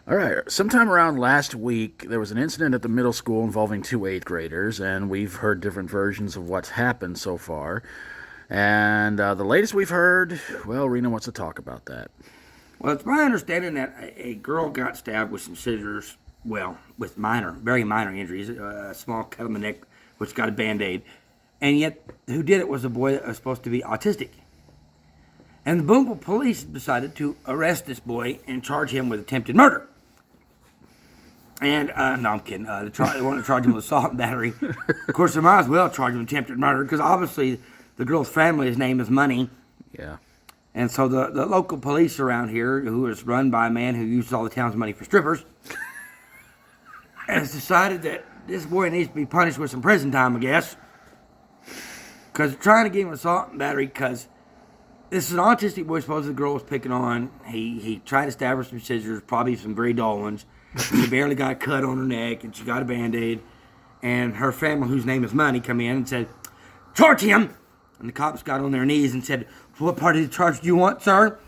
All right. Sometime around last week, there was an incident at the middle school involving two eighth graders, and we've heard different versions of what's happened so far. And the latest we've heard, well, Rena wants to talk about that. Well, it's my understanding that a girl got stabbed with some scissors, well, with very minor injuries, a small cut on the neck, which got a Band-Aid. And yet, who did it was a boy that was supposed to be autistic. And the Booneville police decided to arrest this boy and charge him with attempted murder. And, no, I'm kidding. They want to charge him with assault and battery. Of course, they might as well charge him with attempted murder, because obviously the girl's family's name is Money. Yeah. And so the local police around here, who is run by a man who uses all the town's money for strippers, has decided that this boy needs to be punished with some prison time, I guess. Because they're trying to give him assault and battery, because this is an autistic boy supposedly the girl was picking on. He tried to stab her with some scissors, probably some very dull ones. She barely got a cut on her neck, and she got a Band-Aid. And her family, whose name is Money, come in and said, "Charge him!" And the cops got on their knees and said, "What part of the charge do you want, sir?"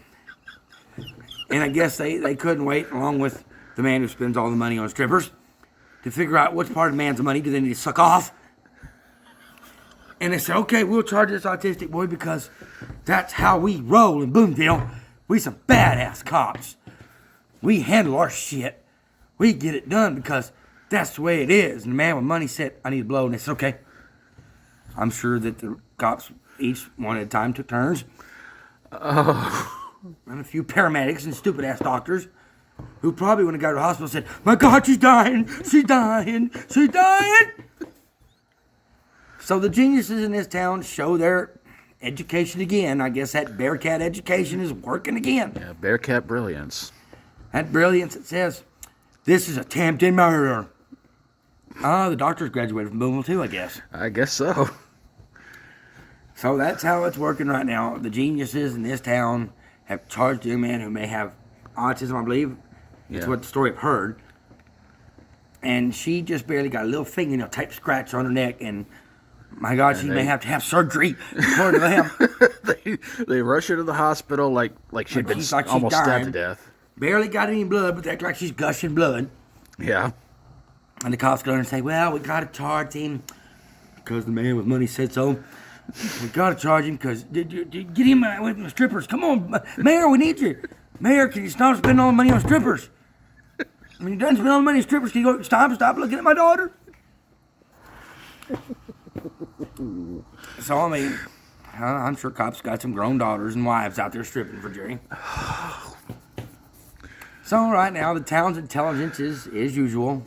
And I guess they couldn't wait, along with the man who spends all the money on strippers, to figure out which part of the man's money do they need to suck off. And they said, "Okay, we'll charge this autistic boy because that's how we roll in Booneville. We some badass cops. We handle our shit. We get it done because that's the way it is." And the man with money said, "I need a blow." And they said, "Okay." I'm sure that the cops each one at a time took turns. Oh. And a few paramedics and stupid-ass doctors who probably, when they got to the hospital, said, "My God, she's dying, she's dying, she's dying." So the geniuses in this town show their education again. I guess that Bearcat education is working again. Yeah, Bearcat brilliance. That brilliance that says, "This is attempted murder." The doctors graduated from Booneville too, I guess. I guess so. So that's how it's working right now. The geniuses in this town have charged a man who may have autism, I believe. That's what the story I've heard. And she just barely got a little fingernail type scratch on her neck, and my God, she may have to have surgery, according to them. they rush her to the hospital like she'd been almost stabbed to death. Barely got any blood, but they act like she's gushing blood. Yeah. And the cops go in and say, "Well, we got to charge him because the man with money said so. We got to charge him because get him away from the strippers. Come on, Mayor, we need you. Mayor, can you stop spending all the money on strippers? When you're done spending all the money on strippers, can you go stop looking at my daughter?" So, I mean, I'm sure cops got some grown daughters and wives out there stripping for Jerry. So right now, the town's intelligence is, as usual,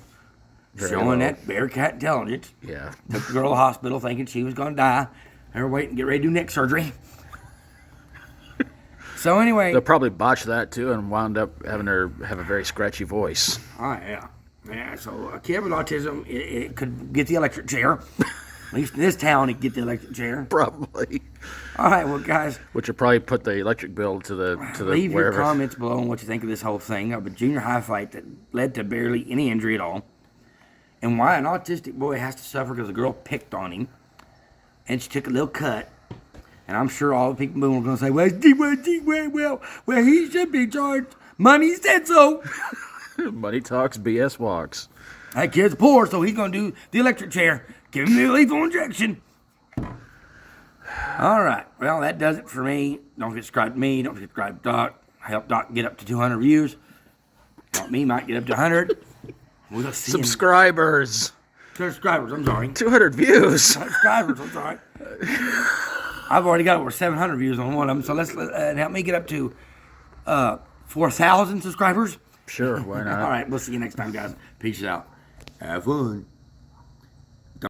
showing that Bearcat intelligence. Yeah. Took the girl to the hospital thinking she was going to die. They were waiting to get ready to do neck surgery. So anyway. They'll probably botch that too and wound up having her have a very scratchy voice. Oh, yeah. Yeah, so a kid with autism, it could get the electric chair. At least in this town, it could get the electric chair. Probably. All right, well, guys. Which will probably put the electric bill to the leave wherever. your comments below on what you think of this whole thing of a junior high fight that led to barely any injury at all, and why an autistic boy has to suffer because a girl picked on him, and she took a little cut. And I'm sure all the people in Boone are going to say, well, he should be charged. Money said so. Money talks, BS walks. That kid's poor, so he's going to do the electric chair. Give him the lethal injection. All right. Well, that does it for me. Don't forget to subscribe to me. Don't forget to subscribe to Doc. Help Doc get up to 200 views. Help me might get up to 100. We'll see. Subscribers. Subscribers, I'm sorry. 200 views. Subscribers, I'm sorry. I've already got over 700 views on one of them, so let's help me get up to 4,000 subscribers. Sure, why not? All right, we'll see you next time, guys. Peace out. Have fun.